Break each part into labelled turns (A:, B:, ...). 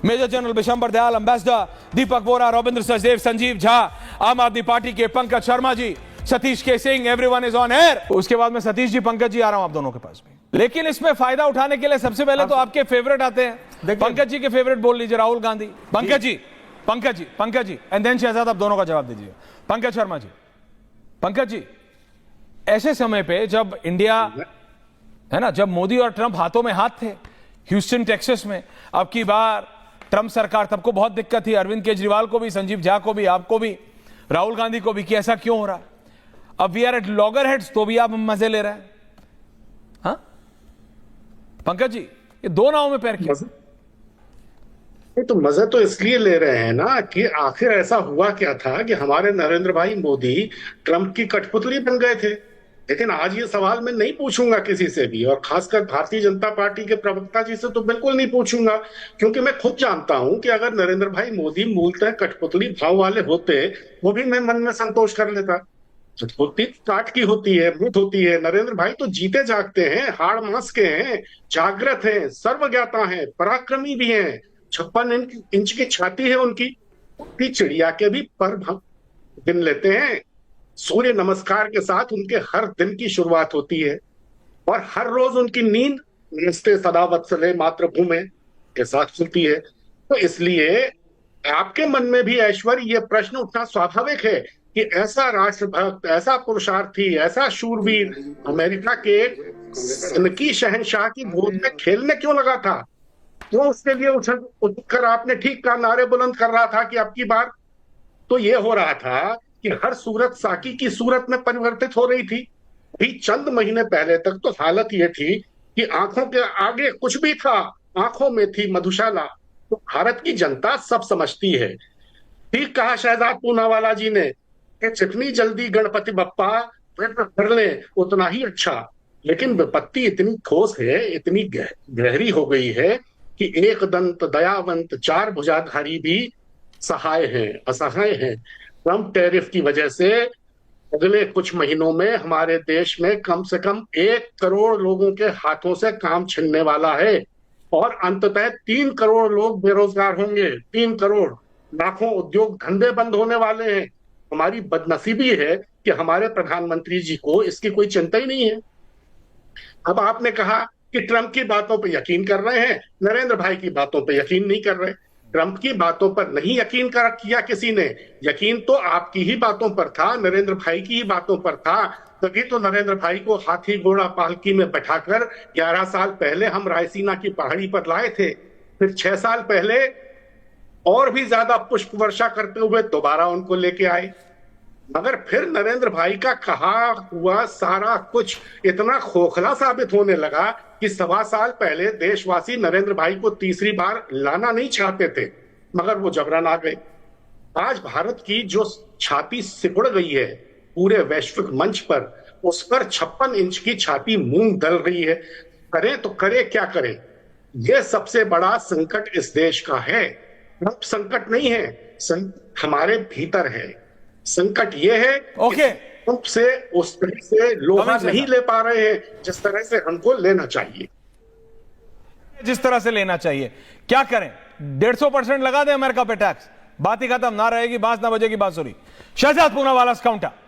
A: Major general Bishambar Dayal, ambassador Deepak Vora, Ravindra Sachdev, Sanjeev Jha, Aam Aadmi Party के Pankaj Sharma ji, Satish K Singh, everyone is on air. उसके बाद में सतीश जी, पंकज जी आ रहा हूं आप दोनों के पास में। लेकिन इसमें फायदा उठाने के लिए सबसे पहले तो आपके फेवरेट आते हैं। पंकज जी के फेवरेट बोल लीजिए, राहुल गांधी। पंकज जी एंड देन शहजाद, आप दोनों का जवाब दीजिए। पंकज शर्मा जी, पंकज जी, ऐसे समय पे जब इंडिया है ना, जब मोदी और ट्रंप हाथों में हाथ थे ह्यूस्टन टेक्सास में, अब की बार ट्रंप सरकार, तब को बहुत दिक्कत थी, अरविंद केजरीवाल को भी, संजीव झा को भी, आपको भी, राहुल गांधी को भी, कि ऐसा क्यों हो रहा। अब we are at loggerheads, तो भी आप मजे ले रहे हैं। हाँ पंकज जी, ये दो नाव में पैर क्यों?
B: तो मजे तो इसलिए ले रहे हैं ना कि आखिर ऐसा हुआ क्या था कि हमारे नरेंद्र भाई मोदी ट्रंप की कठपुतली बन गए थे। लेकिन आज ये सवाल मैं नहीं पूछूंगा किसी से भी, और खासकर भारतीय जनता पार्टी के प्रवक्ता जी से तो बिल्कुल नहीं पूछूंगा, क्योंकि मैं खुद जानता हूं कि अगर नरेंद्र भाई मोदी मूलतः कठपुतली भाव वाले होते, वो भी मैं मन में संतोष कर लेता। कठपुतली काट की होती है, भूत होती है। नरेंद्र भाई तो जीते जागते हैं, हाड़ मांस के हैं, जागृत हैं, सर्वज्ञाता हैं, पराक्रमी भी हैं। 56 इंच की छाती है उनकी चिड़िया के भी पर गिन लेते हैं। सूर्य नमस्कार के साथ उनके हर दिन की शुरुआत होती है, और हर रोज उनकी नींद नमस्ते सदा वत्सले मातृभूमि के साथ खुलती है। तो इसलिए आपके मन में भी ऐश्वर्य, ये प्रश्न उठना स्वाभाविक है कि ऐसा राष्ट्रभक्त, ऐसा पुरुषार्थी, ऐसा शूरवीर अमेरिका के इनकी शहंशाह की गोद में खेलने क्यों लगा था? क्यों उसके लिए उठकर, आपने ठीक कहा, नारे बुलंद कर रहा था कि अब की बार तो ये हो रहा था कि हर सूरत साकी की सूरत में परिवर्तित हो रही थी। अभी चंद महीने पहले तक तो हालत ये थी कि आंखों के आगे कुछ भी था, आंखों में थी मधुशाला। तो भारत की जनता सब समझती है। ठीक कहा शहजाद पूनावाला जी ने कि जितनी जल्दी गणपति बप्पा कर ले उतना ही अच्छा। लेकिन विपत्ति इतनी ठोस है, इतनी गहरी हो गई है कि एक दंत दयावंत चार भुजाधारी भी सहाय हैं, असहाय हैं। ट्रंप टैरिफ की वजह से अगले कुछ महीनों में हमारे देश में कम से कम 1 करोड़ लोगों के हाथों से काम छिनने वाला है, और अंततः 3 करोड़ लोग बेरोजगार होंगे। 3 करोड़, लाखों उद्योग धंधे बंद होने वाले हैं। हमारी बदनसीबी है कि हमारे प्रधानमंत्री जी को इसकी कोई चिंता ही नहीं है। अब आपने कहा कि ट्रंप की बातों पर यकीन कर रहे हैं, नरेंद्र भाई की बातों पर यकीन नहीं कर रहे। ट्रंप की बातों पर नहीं यकीन किया किसी ने, यकीन तो आपकी ही बातों पर था, नरेंद्र भाई की ही बातों पर था। तभी तो नरेंद्र भाई को हाथी घोड़ा पालकी में बैठाकर 11 साल पहले हम रायसीना की पहाड़ी पर लाए थे। फिर 6 साल पहले और भी ज्यादा पुष्प वर्षा करते हुए दोबारा उनको लेके आए। मगर फिर नरेंद्र भाई का कहा हुआ सारा कुछ इतना खोखला साबित होने लगा कि 1.25 साल पहले देशवासी नरेंद्र भाई को तीसरी बार लाना नहीं चाहते थे, मगर वो जबरन आ गए। आज भारत की जो छाती सिकुड़ गई है पूरे वैश्विक मंच पर, उस पर 56 इंच की छाती मूंग दल रही है। करें तो करे क्या करें? यह सबसे बड़ा संकट इस देश का है। ट्रंप संकट नहीं है, हमारे भीतर है। संकट यह है कि ट्रंप से उस तरह से लोहा नहीं ले पा रहे हैं जिस तरह से हमको लेना चाहिए,
A: जिस तरह से लेना चाहिए। क्या करें? 150% लगा दें अमेरिका पे टैक्स, बात ही खत्म, ना रहेगी बांस ना बजेगी बांसुरी। शहजाद पूनावाला काउंटर।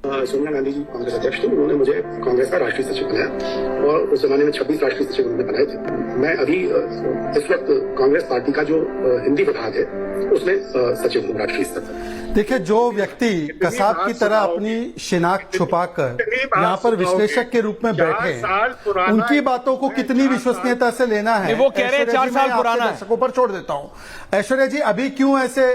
B: सोनिया गांधी जी कांग्रेस अध्यक्ष थे, उन्होंने मुझे कांग्रेस का राष्ट्रीय सचिव बनाया, और उस जमाने में 26 राष्ट्रीय सचिव उन्होंने बनाए थे। मैं अभी इस वक्त कांग्रेस पार्टी का जो हिंदी विभाग है उसमें सचिव हूँ, राष्ट्रीय स्तर पर।
C: देखिए, जो व्यक्ति कसाब की तरह अपनी शिनाख्त छुपाकर यहाँ पर विश्लेषक के रूप में बैठे, उनकी बातों को कितनी विश्वसनीयता से लेना है,
A: वो कह रहे हैं 4 साल पुराना है।
C: दर्शकों पर छोड़ देता हूँ। ऐश्वर्या जी, अभी क्यों ऐसे,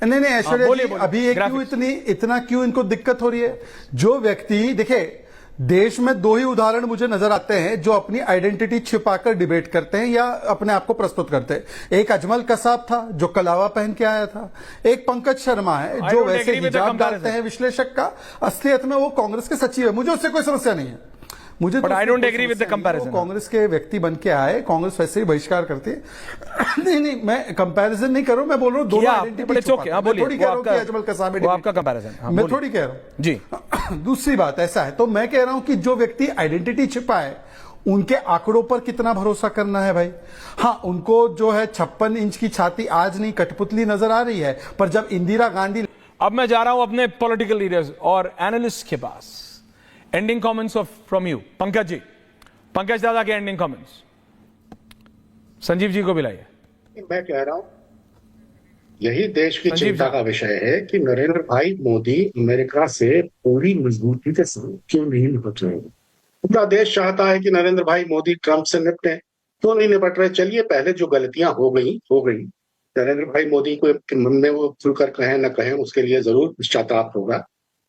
C: नहीं ऐश्वर्या जी, अभी ये क्यों इतना क्यों इनको दिक्कत हो रही है? जो व्यक्ति, देखिए, देश में 2 ही उदाहरण मुझे नजर आते हैं जो अपनी आइडेंटिटी छिपाकर डिबेट करते हैं या अपने आप को प्रस्तुत करते हैं। एक अजमल कसाब था जो कलावा पहन के आया था, एक पंकज शर्मा है जो वैसे हिजाब डालते हैं विश्लेषक का, असलियत में वो कांग्रेस के सचिव है। मुझे उससे कोई समस्या नहीं है, मुझे
A: but I don't agree with the comparison.
C: Congress के व्यक्ति बन के आए, कांग्रेस वैसे ही बहिष्कार करती है। नहीं, मैं कंपैरिजन नहीं कर रहा हूं, मैं बोल रहा हूं दोनों आइडेंटिटी। थोड़ी कह रहा हूं कि अजमल कसाब,
A: वो आपका कंपैरिजन,
C: मैं थोड़ी कह रहा हूं
A: जी।
C: दूसरी बात ऐसा है, तो मैं कह रहा हूं कि जो व्यक्ति आइडेंटिटी छिपा है उनके आंकड़ों पर कितना भरोसा करना है भाई? हाँ, उनको जो है 56 इंच की छाती आज नहीं कठपुतली नजर आ रही है, पर जब इंदिरा गांधी।
A: अब मैं जा रहा हूं अपने पॉलिटिकल लीडर्स और एनालिस्ट के पास। Ending comments from you Pankaj ji, Pankaj दादा के एंडिंग कमेंट्स। संजीव जी को भी लाइए।
B: मैं कह रहा हूं यही देश की चिंता का विषय है कि नरेंद्र भाई मोदी अमेरिका से पूरी मजबूती के साथ क्यों नहीं निपट रहे? पूरा देश चाहता है कि नरेंद्र भाई मोदी ट्रंप से निपटे, क्यों नहीं निपट रहे? चलिए, पहले जो गलतियां हो गई। नरेंद्र भाई मोदी को मन में वो खुलकर कहें न कहें, उसके लिए जरूर पश्चाताप होगा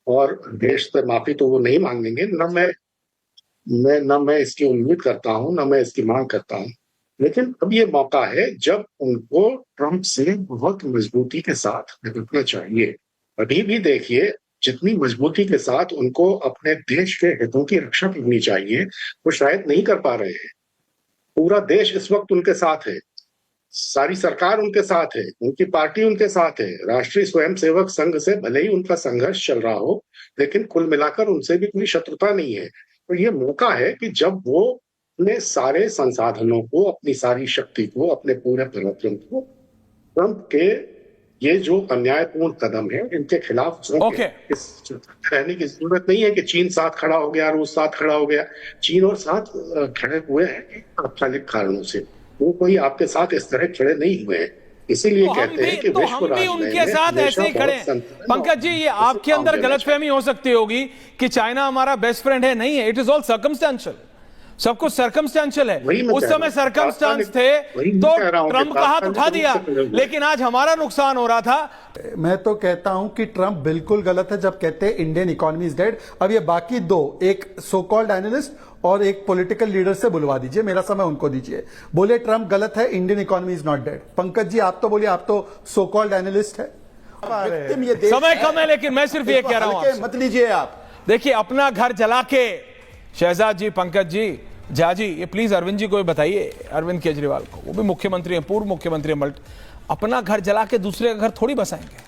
B: और देश से माफी तो वो नहीं मांगेंगे। न मैं इसकी उम्मीद करता हूं, न मैं इसकी मांग करता हूं। लेकिन अब ये मौका है जब उनको ट्रंप से बहुत मजबूती के साथ निपटना चाहिए। अभी भी देखिए, जितनी मजबूती के साथ उनको अपने देश के हितों की रक्षा करनी चाहिए, वो शायद नहीं कर पा रहे हैं। पूरा देश इस वक्त उनके साथ है, सारी सरकार उनके साथ है, उनकी पार्टी उनके साथ है। राष्ट्रीय स्वयंसेवक संघ से भले ही उनका संघर्ष चल रहा हो, लेकिन कुल मिलाकर उनसे भी कोई शत्रुता नहीं है। तो ये मौका है कि जब वो अपने सारे संसाधनों को, अपनी सारी शक्ति को, अपने पूरे पराक्रम को ट्रंप के ये जो अन्यायपूर्ण कदम है इनके खिलाफ रहने की जरूरत नहीं है कि चीन साथ खड़ा हो गया, रूस साथ खड़ा हो गया। चीन और साथ खड़े हुए हैं तात्कालिक कारणों से, वो कोई आपके साथ इस तरह खड़े नहीं हुए हैं। इसीलिए कहते हैं कि विश्व
A: हम भी उनके साथ ऐसे ही खड़े हैं। पंकज जी, ये आपके अंदर गलतफहमी हो सकती होगी कि चाइना हमारा बेस्ट फ्रेंड है। नहीं है, इट इज ऑल सर्कमस्टेंशियल। सब कुछ सर्कमस्टेंशियल है। उस समय सर्कमस्टेंस थे तो ट्रंप का हाथ उठा दिया, लेकिन आज हमारा नुकसान हो रहा था।
C: मैं तो कहता हूं कि ट्रंप बिल्कुल गलत है जब कहते हैं इंडियन इकोनॉमी इज डेड। अब ये बाकी दो, एक सो कॉल्ड एनालिस्ट और एक पॉलिटिकल लीडर से बुलवा दीजिए, मेरा समय उनको दीजिए। बोले ट्रंप गलत है, Indian economy is not dead. Pankaj ji, आप तो बोलिए, आप तो सो कॉल्ड एनालिस्ट है।
A: समय कम है, लेकिन मैं सिर्फ ये कह रहा हूं,
C: मत लीजिए आप।
A: देखिए, अपना घर जला के, शहजाद जी, पंकज जी, झा जी, ये प्लीज अरविंद जी को भी बताइए, अरविंद केजरीवाल को, वो भी मुख्यमंत्री हैं, पूर्व मुख्यमंत्री हैं, अपना घर जला के दूसरे का घर थोड़ी बसाएंगे।